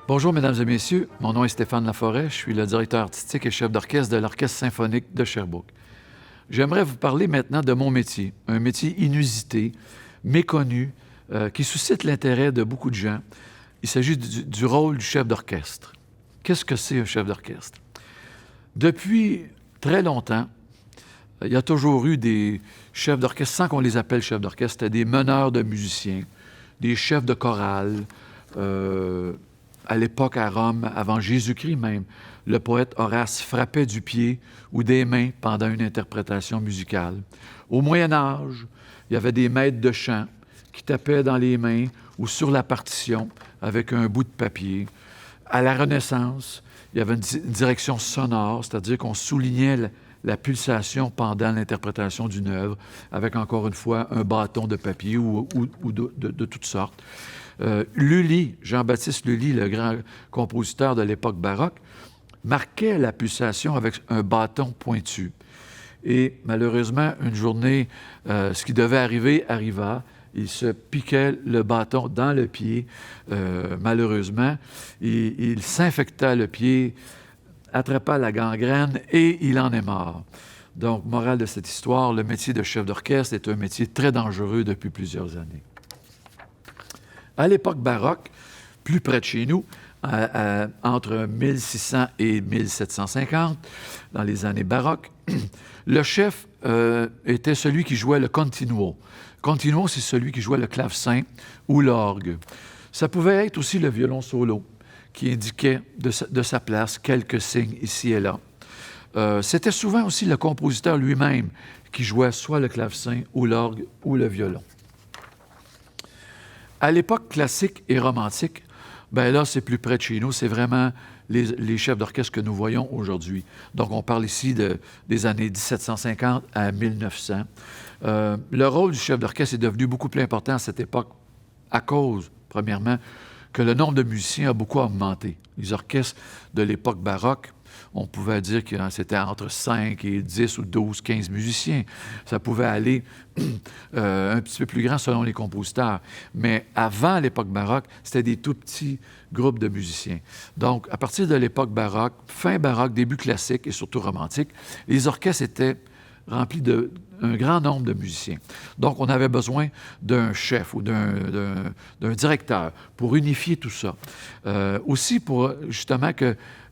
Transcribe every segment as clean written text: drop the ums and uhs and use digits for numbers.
Bonjour, mesdames et messieurs. Mon nom est Stéphane Laforêt. Je suis le directeur artistique et chef d'orchestre de l'Orchestre symphonique de Sherbrooke. J'aimerais vous parler maintenant de mon métier, un métier inusité, méconnu, qui suscite l'intérêt de beaucoup de gens. Il s'agit du rôle du chef d'orchestre. Qu'est-ce que c'est un chef d'orchestre? Depuis très longtemps, il y a toujours eu des chefs d'orchestre, sans qu'on les appelle chefs d'orchestre, c'était des meneurs de musiciens, des chefs de chorale. À l'époque, à Rome, avant Jésus-Christ même, le poète Horace frappait du pied ou des mains pendant une interprétation musicale. Au Moyen Âge, il y avait des maîtres de chant qui tapaient dans les mains ou sur la partition avec un bout de papier. À la Renaissance, il y avait une direction sonore, c'est-à-dire qu'on soulignait la pulsation pendant l'interprétation d'une œuvre avec, encore une fois, un bâton de papier ou de toutes sortes. Lully, Jean-Baptiste Lully, le grand compositeur de l'époque baroque, marquait la pulsation avec un bâton pointu. Et malheureusement, une journée, ce qui devait arriver arriva. Il se piquait le bâton dans le pied, malheureusement. Il s'infecta le pied, attrapa la gangrène et il en est mort. Donc, morale de cette histoire, le métier de chef d'orchestre est un métier très dangereux depuis plusieurs années. À l'époque baroque, plus près de chez nous, entre 1600 et 1750, dans les années baroques, le chef était celui qui jouait le continuo. Continuo, c'est celui qui jouait le clavecin ou l'orgue. Ça pouvait être aussi le violon solo, qui indiquait de sa place quelques signes ici et là. C'était souvent aussi le compositeur lui-même qui jouait soit le clavecin ou l'orgue ou le violon. À l'époque classique et romantique, bien là, c'est plus près de chez nous, c'est vraiment les chefs d'orchestre que nous voyons aujourd'hui. Donc, on parle ici des années 1750 à 1900. Le rôle du chef d'orchestre est devenu beaucoup plus important à cette époque à cause, premièrement, que le nombre de musiciens a beaucoup augmenté. Les orchestres de l'époque baroque, on pouvait dire que c'était entre 5 et 10 ou 12, 15 musiciens. Ça pouvait aller un petit peu plus grand selon les compositeurs. Mais avant l'époque baroque, c'était des tout petits groupes de musiciens. Donc, à partir de l'époque baroque, fin baroque, début classique et surtout romantique, les orchestres étaient remplis d'un grand nombre de musiciens. Donc, on avait besoin d'un chef ou d'un directeur pour unifier tout ça. Aussi pour, justement,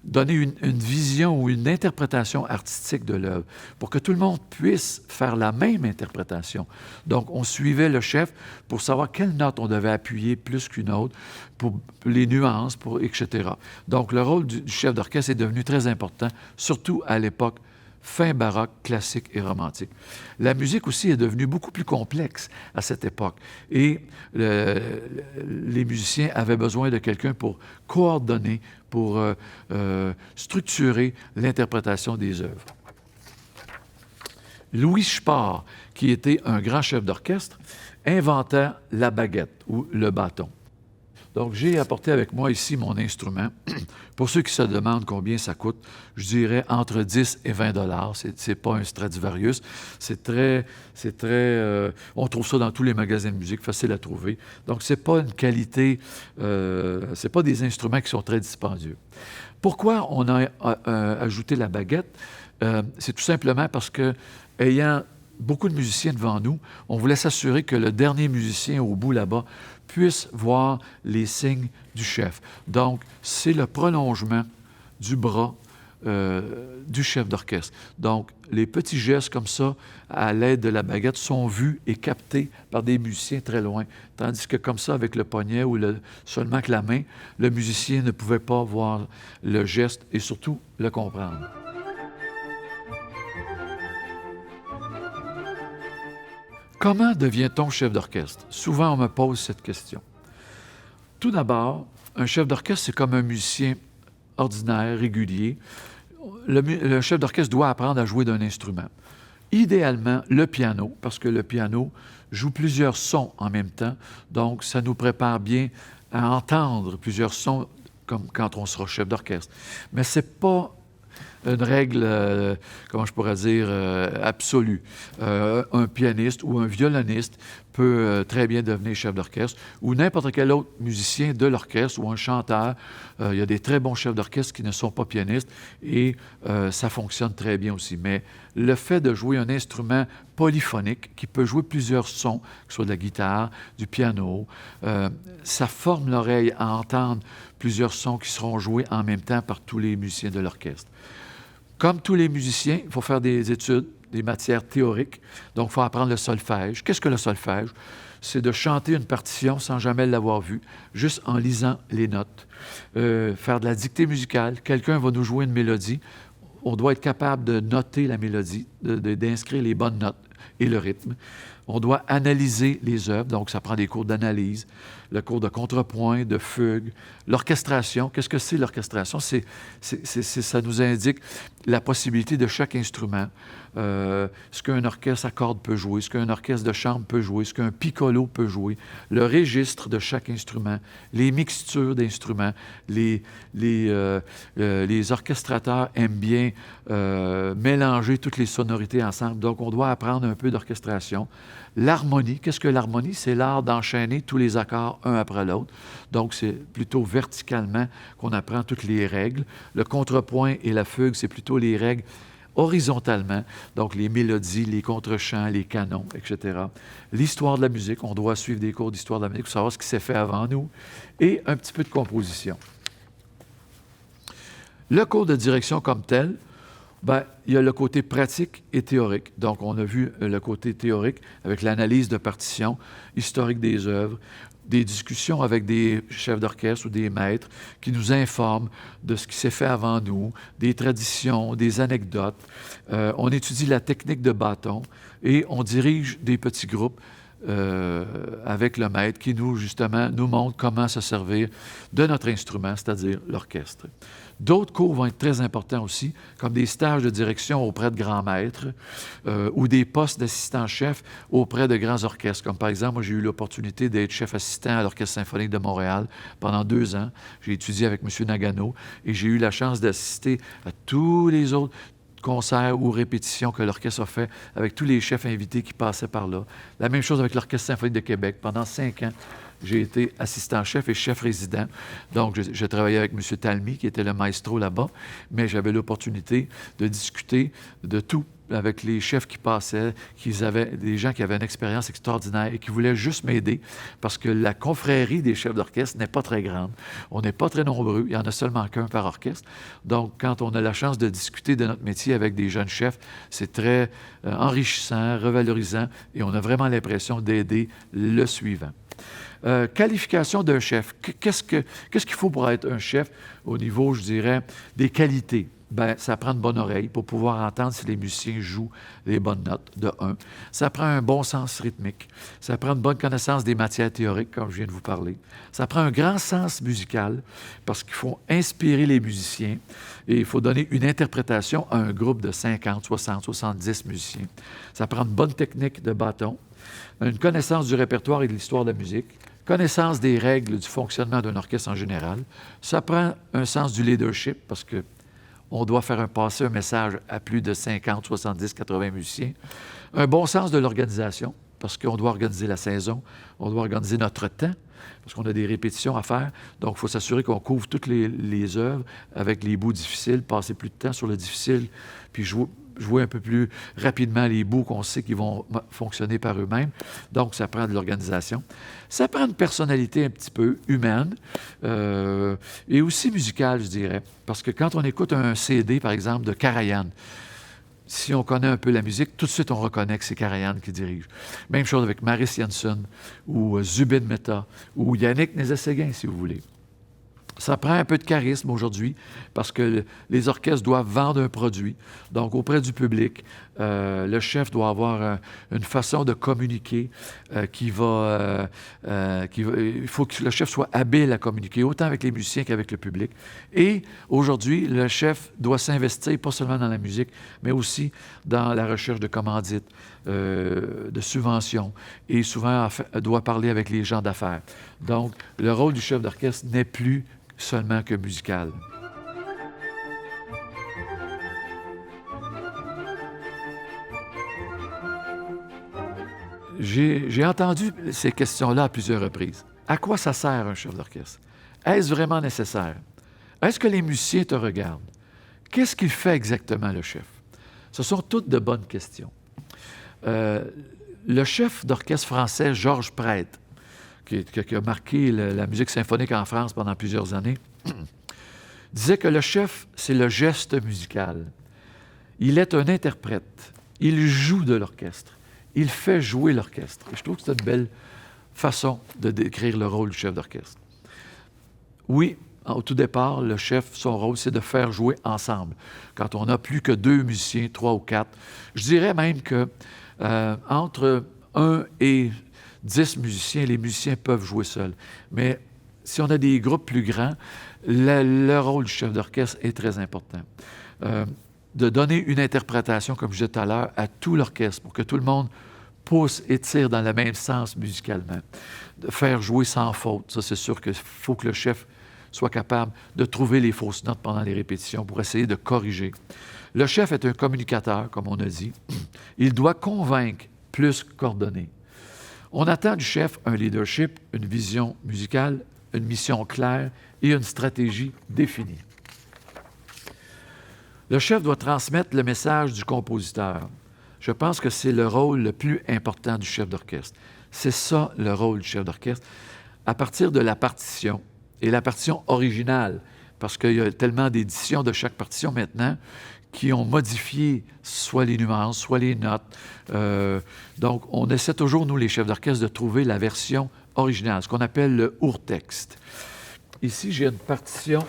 donner une vision ou une interprétation artistique de l'œuvre, pour que tout le monde puisse faire la même interprétation. Donc, on suivait le chef pour savoir quelle note on devait appuyer plus qu'une autre, pour les nuances, etc. Donc, le rôle du chef d'orchestre est devenu très important, surtout à l'époque fin baroque, classique et romantique. La musique aussi est devenue beaucoup plus complexe à cette époque. Et les musiciens avaient besoin de quelqu'un pour coordonner, pour structurer l'interprétation des œuvres. Louis Sport, qui était un grand chef d'orchestre, inventa la baguette ou le bâton. Donc, j'ai apporté avec moi ici mon instrument. Pour ceux qui se demandent combien ça coûte, je dirais entre 10 et 20 $. C'est pas un Stradivarius. On trouve ça dans tous les magasins de musique, facile à trouver. Donc, c'est pas une qualité, c'est pas des instruments qui sont très dispendieux. Pourquoi on a ajouté la baguette? C'est tout simplement parce que, ayant beaucoup de musiciens devant nous, on voulait s'assurer que le dernier musicien au bout là-bas puisse voir les signes du chef. Donc, c'est le prolongement du bras du chef d'orchestre. Donc, les petits gestes comme ça, à l'aide de la baguette, sont vus et captés par des musiciens très loin. Tandis que comme ça, avec le poignet ou seulement que la main, le musicien ne pouvait pas voir le geste et surtout le comprendre. Comment devient-on chef d'orchestre? Souvent, on me pose cette question. Tout d'abord, un chef d'orchestre, c'est comme un musicien ordinaire, régulier. Le chef d'orchestre doit apprendre à jouer d'un instrument. Idéalement, le piano, parce que le piano joue plusieurs sons en même temps, donc ça nous prépare bien à entendre plusieurs sons comme quand on sera chef d'orchestre. Mais ce n'est pas une règle, comment je pourrais dire, absolue. Un pianiste ou un violoniste peut très bien devenir chef d'orchestre, ou n'importe quel autre musicien de l'orchestre ou un chanteur. Il y a des très bons chefs d'orchestre qui ne sont pas pianistes et ça fonctionne très bien aussi. Mais le fait de jouer un instrument polyphonique qui peut jouer plusieurs sons, que ce soit de la guitare, du piano, ça forme l'oreille à entendre plusieurs sons qui seront joués en même temps par tous les musiciens de l'orchestre. Comme tous les musiciens, il faut faire des études, des matières théoriques. Donc, il faut apprendre le solfège. Qu'est-ce que le solfège? C'est de chanter une partition sans jamais l'avoir vue, juste en lisant les notes. Faire de la dictée musicale. Quelqu'un va nous jouer une mélodie. On doit être capable de noter la mélodie, d'inscrire les bonnes notes et le rythme. On doit analyser les œuvres, donc ça prend des cours d'analyse, le cours de contrepoint, de fugue, l'orchestration. Qu'est-ce que c'est l'orchestration? Ça nous indique la possibilité de chaque instrument, ce qu'un orchestre à cordes peut jouer, ce qu'un orchestre de chambre peut jouer, ce qu'un piccolo peut jouer, le registre de chaque instrument, les mixtures d'instruments. Les orchestrateurs aiment bien mélanger toutes les sonorités ensemble, donc on doit apprendre un peu d'orchestration. L'harmonie, qu'est-ce que l'harmonie? C'est l'art d'enchaîner tous les accords un après l'autre. Donc, c'est plutôt verticalement qu'on apprend toutes les règles. Le contrepoint et la fugue, c'est plutôt les règles horizontalement, donc les mélodies, les contrechants, les canons, etc. L'histoire de la musique, on doit suivre des cours d'histoire de la musique pour savoir ce qui s'est fait avant nous, et un petit peu de composition. Le cours de direction comme tel, il y a le côté pratique et théorique. Donc, on a vu le côté théorique avec l'analyse de partitions, historique des œuvres, des discussions avec des chefs d'orchestre ou des maîtres qui nous informent de ce qui s'est fait avant nous, des traditions, des anecdotes. On étudie la technique de bâton et on dirige des petits groupes avec le maître qui justement, nous montre comment se servir de notre instrument, c'est-à-dire l'orchestre. D'autres cours vont être très importants aussi, comme des stages de direction auprès de grands maîtres ou des postes d'assistant-chef auprès de grands orchestres. Comme par exemple, moi, j'ai eu l'opportunité d'être chef assistant à l'Orchestre symphonique de Montréal pendant 2 ans. J'ai étudié avec M. Nagano et j'ai eu la chance d'assister à tous les autres concerts ou répétitions que l'orchestre a fait avec tous les chefs invités qui passaient par là. La même chose avec l'Orchestre symphonique de Québec. Pendant 5 ans, j'ai été assistant-chef et chef résident. Donc, j'ai travaillé avec M. Talmy, qui était le maestro là-bas, mais j'avais l'opportunité de discuter de tout avec les chefs qui passaient, des gens qui avaient une expérience extraordinaire et qui voulaient juste m'aider parce que la confrérie des chefs d'orchestre n'est pas très grande. On n'est pas très nombreux, il y en a seulement qu'un par orchestre. Donc, quand on a la chance de discuter de notre métier avec des jeunes chefs, c'est très enrichissant, revalorisant et on a vraiment l'impression d'aider le suivant. Qualification d'un chef. Qu'est-ce qu'il faut pour être un chef au niveau, je dirais, des qualités? Ça prend une bonne oreille pour pouvoir entendre si les musiciens jouent les bonnes notes, de un. Ça prend un bon sens rythmique. Ça prend une bonne connaissance des matières théoriques, comme je viens de vous parler. Ça prend un grand sens musical, parce qu'il faut inspirer les musiciens et il faut donner une interprétation à un groupe de 50, 60, 70 musiciens. Ça prend une bonne technique de bâton, une connaissance du répertoire et de l'histoire de la musique, connaissance des règles du fonctionnement d'un orchestre en général. Ça prend un sens du leadership, parce que on doit faire passer un message à plus de 50, 70, 80 musiciens. Un bon sens de l'organisation, parce qu'on doit organiser la saison, on doit organiser notre temps, parce qu'on a des répétitions à faire. Donc, il faut s'assurer qu'on couvre toutes les œuvres avec les bouts difficiles, passer plus de temps sur le difficile, puis jouer un peu plus rapidement les bouts qu'on sait qu'ils vont fonctionner par eux-mêmes. Donc, ça prend de l'organisation. Ça prend une personnalité un petit peu humaine et aussi musicale, je dirais. Parce que quand on écoute un CD, par exemple, de Karajan, si on connaît un peu la musique, tout de suite, on reconnaît que c'est Karajan qui dirige. Même chose avec Maris Janson ou Zubin Mehta ou Yannick Nézet-Séguin, si vous voulez. Ça prend un peu de charisme aujourd'hui parce que les orchestres doivent vendre un produit. Donc, auprès du public, le chef doit avoir une façon de communiquer il faut que le chef soit habile à communiquer, autant avec les musiciens qu'avec le public. Et aujourd'hui, le chef doit s'investir pas seulement dans la musique, mais aussi dans la recherche de commandites, de subventions, et souvent doit parler avec les gens d'affaires. Donc, le rôle du chef d'orchestre n'est plus seulement que musicale. J'ai entendu ces questions-là à plusieurs reprises. À quoi ça sert un chef d'orchestre? Est-ce vraiment nécessaire? Est-ce que les musiciens te regardent? Qu'est-ce qu'il fait exactement, le chef? Ce sont toutes de bonnes questions. Le chef d'orchestre français, Georges Prêtre, qui a marqué la musique symphonique en France pendant plusieurs années, disait que le chef, c'est le geste musical. Il est un interprète. Il joue de l'orchestre. Il fait jouer l'orchestre. Et je trouve que c'est une belle façon de décrire le rôle du chef d'orchestre. Oui, au tout départ, le chef, son rôle, c'est de faire jouer ensemble. Quand on n'a plus que 2 musiciens, 3 ou 4, je dirais même que entre 1 et 10 musiciens, les musiciens peuvent jouer seuls. Mais si on a des groupes plus grands, le rôle du chef d'orchestre est très important. De donner une interprétation, comme je disais tout à l'heure, à tout l'orchestre pour que tout le monde pousse et tire dans le même sens musicalement. De faire jouer sans faute, ça c'est sûr qu'il faut que le chef soit capable de trouver les fausses notes pendant les répétitions pour essayer de corriger. Le chef est un communicateur, comme on a dit. Il doit convaincre plus qu'ordonner. On attend du chef un leadership, une vision musicale, une mission claire et une stratégie définie. Le chef doit transmettre le message du compositeur. Je pense que c'est le rôle le plus important du chef d'orchestre. C'est ça le rôle du chef d'orchestre. À partir de la partition, et la partition originale, parce qu'il y a tellement d'éditions de chaque partition maintenant qui ont modifié soit les nuances, soit les notes. Donc, on essaie toujours, nous, les chefs d'orchestre, de trouver la version originale, ce qu'on appelle le urtexte. Ici, j'ai une partition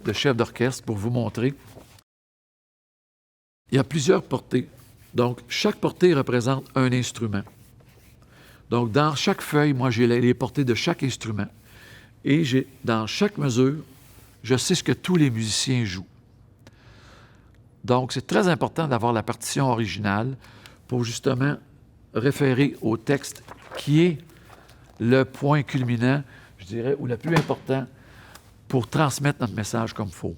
de chef d'orchestre pour vous montrer. Il y a plusieurs portées. Donc, chaque portée représente un instrument. Donc, dans chaque feuille, moi, j'ai les portées de chaque instrument. Et dans chaque mesure, je sais ce que tous les musiciens jouent. Donc, c'est très important d'avoir la partition originale pour justement référer au texte qui est le point culminant, je dirais, ou le plus important pour transmettre notre message comme il faut.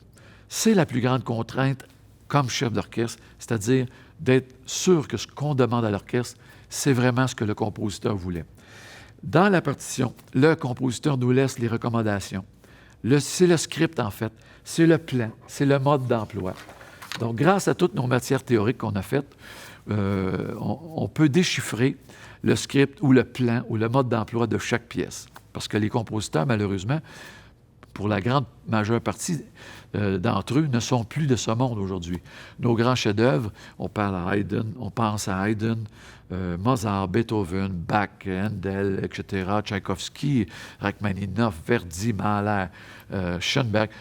C'est la plus grande contrainte comme chef d'orchestre, c'est-à-dire d'être sûr que ce qu'on demande à l'orchestre, c'est vraiment ce que le compositeur voulait. Dans la partition, le compositeur nous laisse les recommandations. C'est le script, en fait. C'est le plan. C'est le mode d'emploi. Donc, grâce à toutes nos matières théoriques qu'on a faites, on peut déchiffrer le script ou le plan ou le mode d'emploi de chaque pièce. Parce que les compositeurs, malheureusement, pour la grande majeure partie d'entre eux, ne sont plus de ce monde aujourd'hui. Nos grands chefs-d'œuvre, on pense à Haydn, Mozart, Beethoven, Bach, Handel, etc., Tchaïkovski, Rachmaninoff, Verdi, Mahler, Schoenberg.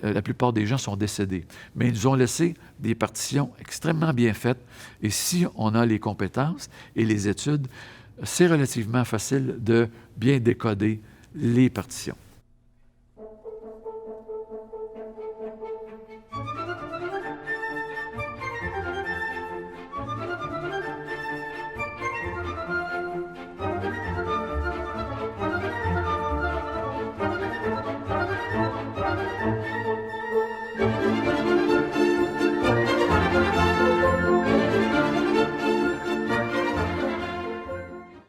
La plupart des gens sont décédés. Mais ils nous ont laissé des partitions extrêmement bien faites. Et si on a les compétences et les études, c'est relativement facile de bien décoder les partitions.